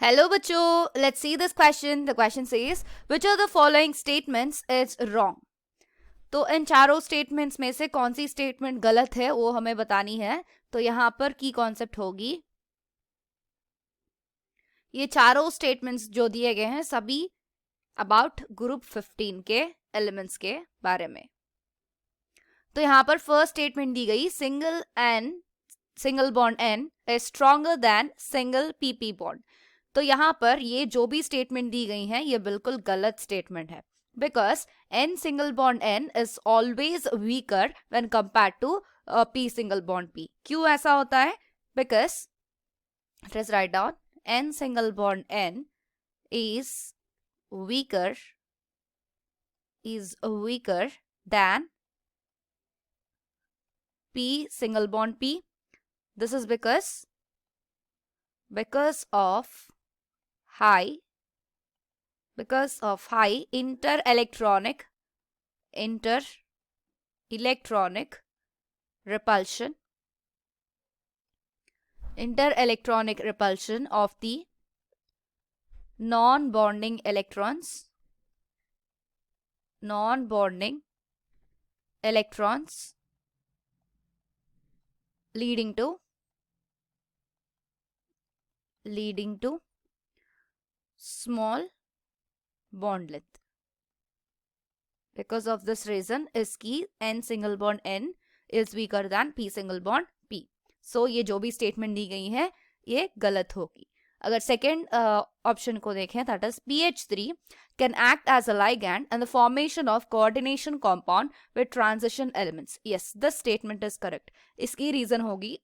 Hello बच्चों, let's see this question. The question says, which of the following statements is wrong? तो इन चारों statements में से कौन सी स्टेटमेंट गलत है वो हमें बतानी है. तो यहाँ पर की कॉन्सेप्ट होगी, ये चारों स्टेटमेंट्स जो दिए गए हैं सभी अबाउट ग्रुप 15 के एलिमेंट्स के बारे में. तो यहाँ पर फर्स्ट स्टेटमेंट दी गई, single bond N is stronger than single P P bond. तो यहाँ पर ये जो भी स्टेटमेंट दी गई हैं ये बिल्कुल गलत स्टेटमेंट है, because N single bond N is always weaker when compare to P single bond P. क्यों ऐसा होता है? Because let's write down, N single bond N is weaker than p single bond p. This is because of high inter-electronic repulsion of the non-bonding electrons leading to small bond length. Because of this reason इसकी n single bond n is weaker than p single bond p. So ये जो भी statement दी गई है ये गलत होगी. अगर सेकेंड ऑप्शन को देखें, that is PH3 can act as a ligand and the formation of coordination compound with transition elements. Yes, this statement is correct. इसकी रीजन होगी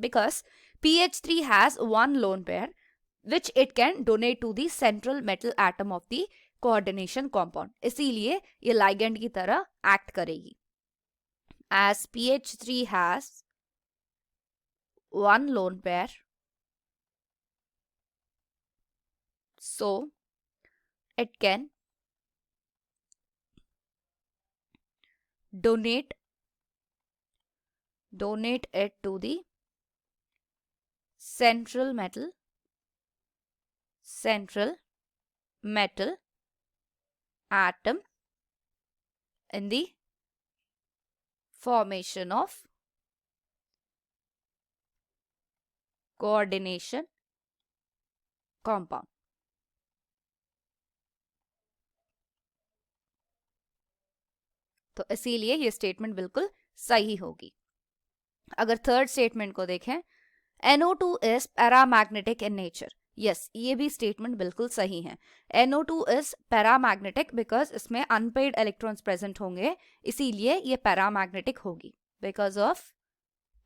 because PH3 has one lone pair which it can donate to the central metal atom of the coordination compound. इसीलिए ये ligand की तरह act करेगी. As PH3 has one lone pair, so it can donate it to the central metal atom in the formation of coordination compound. तो इसीलिए ये statement बिल्कुल सही होगी. अगर थर्ड स्टेटमेंट को देखें, NO2 is paramagnetic in nature. Yes, ये भी स्टेटमेंट बिल्कुल सही है. NO2 is paramagnetic बिकॉज इसमें अनपेड इलेक्ट्रॉन्स प्रेजेंट होंगे, इसीलिए ये पैरामैग्नेटिक होगी. Because of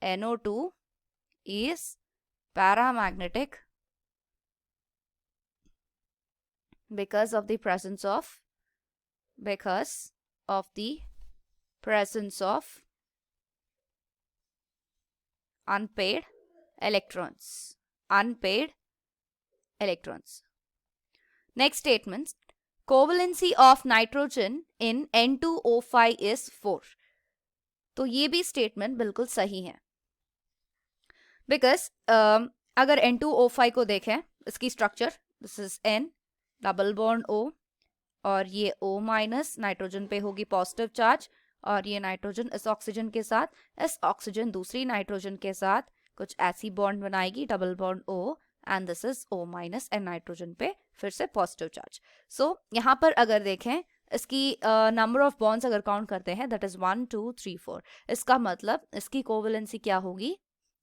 NO2 is paramagnetic because of the presence of unpaired electrons. Next statement, covalency of nitrogen in N2O5 is 4. तो ये भी स्टेटमेंट बिल्कुल सही है, बिकॉज अगर N2O5 को देखें, इसकी structure, this is N double bond O और ये O माइनस, नाइट्रोजन पे होगी पॉजिटिव चार्ज, और ये नाइट्रोजन इस ऑक्सीजन के साथ, इस ऑक्सीजन दूसरी नाइट्रोजन के साथ कुछ ऐसी बॉन्ड बनाएगी, double bond O, and this is O minus, and nitrogen पे फिर से पॉजिटिव चार्ज. सो यहाँ पर अगर देखें, इसकी नंबर ऑफ बॉन्ड्स अगर काउंट करते हैं, दैट इज 1 2 3 4. इसका मतलब इसकी कोवलेंसी क्या होगी?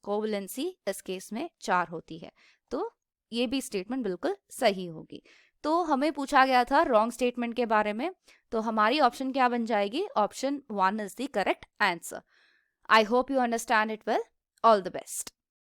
कोवलेंसी इस केस में 4 होती है. तो ये भी स्टेटमेंट बिल्कुल सही होगी. तो हमें पूछा गया था रॉन्ग स्टेटमेंट के बारे में, तो हमारी ऑप्शन क्या बन जाएगी? Option 1 is the correct answer. I hope you understand it well. All the best.